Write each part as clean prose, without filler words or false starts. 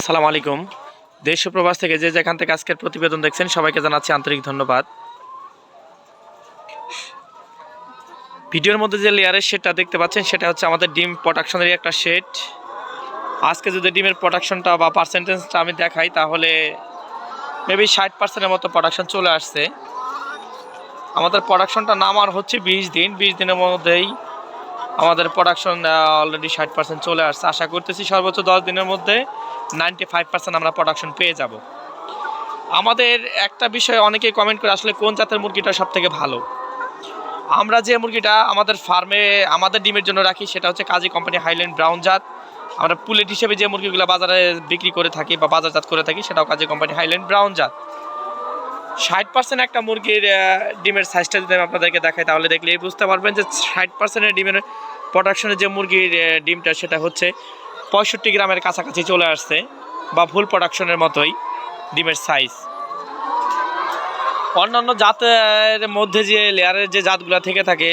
আসসালামু আলাইকুম। দেশ ও প্রবাস থেকে যে যেখান থেকে আজকের প্রতিবেদন দেখছেন সবাইকে জানাচ্ছি আন্তরিক ধন্যবাদ। ভিডিওর মধ্যে যে লেয়ারের শেডটা দেখতে পাচ্ছেন সেটা হচ্ছে আমাদের ডিম প্রোডাকশনেরই একটা শেড। আজকে যদি ডিমের প্রোডাকশনটা বা পার্সেন্টেজটা আমি দেখাই তাহলে মেবি 60%-এর মতো প্রোডাকশন চলে আসছে। আমাদের প্রোডাকশনটা নামার হচ্ছে 20 দিন, 20 দিনের মধ্যেই আমাদের প্রোডাকশন অলরেডি 60% চলে আসছে। আশা করতেছি সর্বোচ্চ 10 দিনের মধ্যে 95% আমরা প্রোডাকশন পেয়ে যাব। আমাদের একটা বিষয় অনেকেই কমেন্ট করে আসলে কোন জাতের মুরগিটা সবথেকে ভালো। আমরা যে মুরগিটা আমাদের ফার্মে আমাদের ডিমের জন্য রাখি সেটা হচ্ছে কাজী কোম্পানি হাইল্যান্ড ব্রাউন জাত। আমরা পুলেট হিসেবে যে মুরগিগুলো বাজারে বিক্রি করে থাকি বা বাজারজাত করে থাকি সেটাও কাজী কোম্পানি হাইল্যান্ড ব্রাউন জাত। 60% একটা মুরগির ডিমের সাইজটা যদি আমি আপনাদেরকে দেখাই তাহলে দেখলেই বুঝতে পারবেন যে 60%-এর ডিমের প্রোডাকশনের যে মুরগির ডিমটা সেটা হচ্ছে 65 গ্রামের কাছাকাছি চলে আসছে বা ফুল প্রোডাকশনের মতোই ডিমের সাইজ। অন্যান্য জাতের মধ্যে যে লেয়ারের যে জাতগুলো থেকে থাকে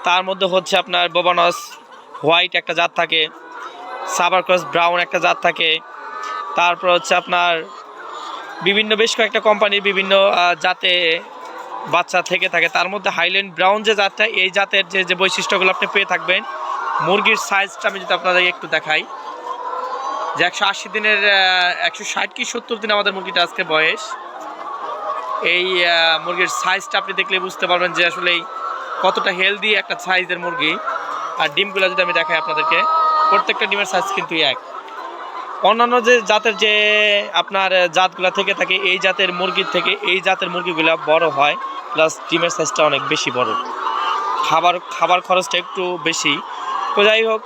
তার মধ্যে হচ্ছে আপনার বোবানস হোয়াইট একটা জাত থাকে, সাবার ক্রস ব্রাউন একটা জাত থাকে, তারপর হচ্ছে আপনার বিভিন্ন বেশ কয়েকটা কোম্পানির বিভিন্ন জাতে বাচ্চা থেকে থাকে। তার মধ্যে হাইল্যান্ড ব্রাউন যে জাতটা এই জাতের যে বৈশিষ্ট্যগুলো আপনি পেয়ে থাকবেন, মুরগির সাইজটা আমি যদি আপনাদের একটু দেখাই যে 180 দিনের 160 কি 70 দিন আমাদের মুরগিটা আজকে বয়স। এই মুরগির সাইজটা আপনি দেখলে বুঝতে পারবেন যে আসলে কতটা হেলদি একটা সাইজের মুরগি। আর ডিমগুলো যদি আমি দেখাই আপনাদেরকে, প্রত্যেকটা ডিমের সাইজ কিন্তু এক। অন্যান্য যে জাতের যে আপনার জাতগুলো থেকে থাকে এই জাতের মুরগির থেকে এই জাতের মুরগিগুলো বড় হয়, প্লাস ডিমের সাইজটা অনেক বেশি বড়, খাবার খরচটা একটু বেশি। তো যাই হোক,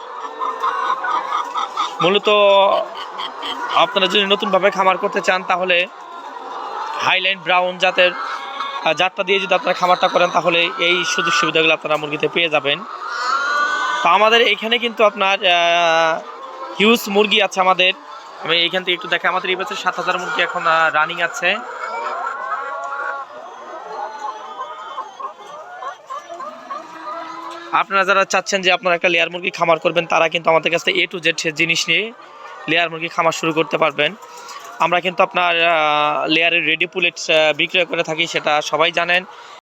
মূলত আপনারা যদি নতুনভাবে খামার করতে চান তাহলে হাইল্যান্ড ব্রাউন জাতটা দিয়ে যদি আপনারা খামারটা করেন তাহলে এই সুযোগ সুবিধাগুলো আপনারা মুরগিতে পেয়ে যাবেন। তো আমাদের এখানে কিন্তু আপনার হিউজ মুরগি আছে। আমাদের আমি এইখান থেকে একটু দেখে আমাদের এই বছর 7000 মুরগি এখন রানিং আছে। আপনারা যারা চাচ্ছেন যে আপনারা একটা লেয়ার মুরগি খামার করবেন তারা কিন্তু আমাদের কাছে A to Z জিনিস নিয়ে লেয়ার মুরগি খামার শুরু করতে পারবেন। আমরা কিন্তু আপনার লেয়ারের রেডি পুলেট বিক্রয় করে থাকি, সেটা সবাই জানেন।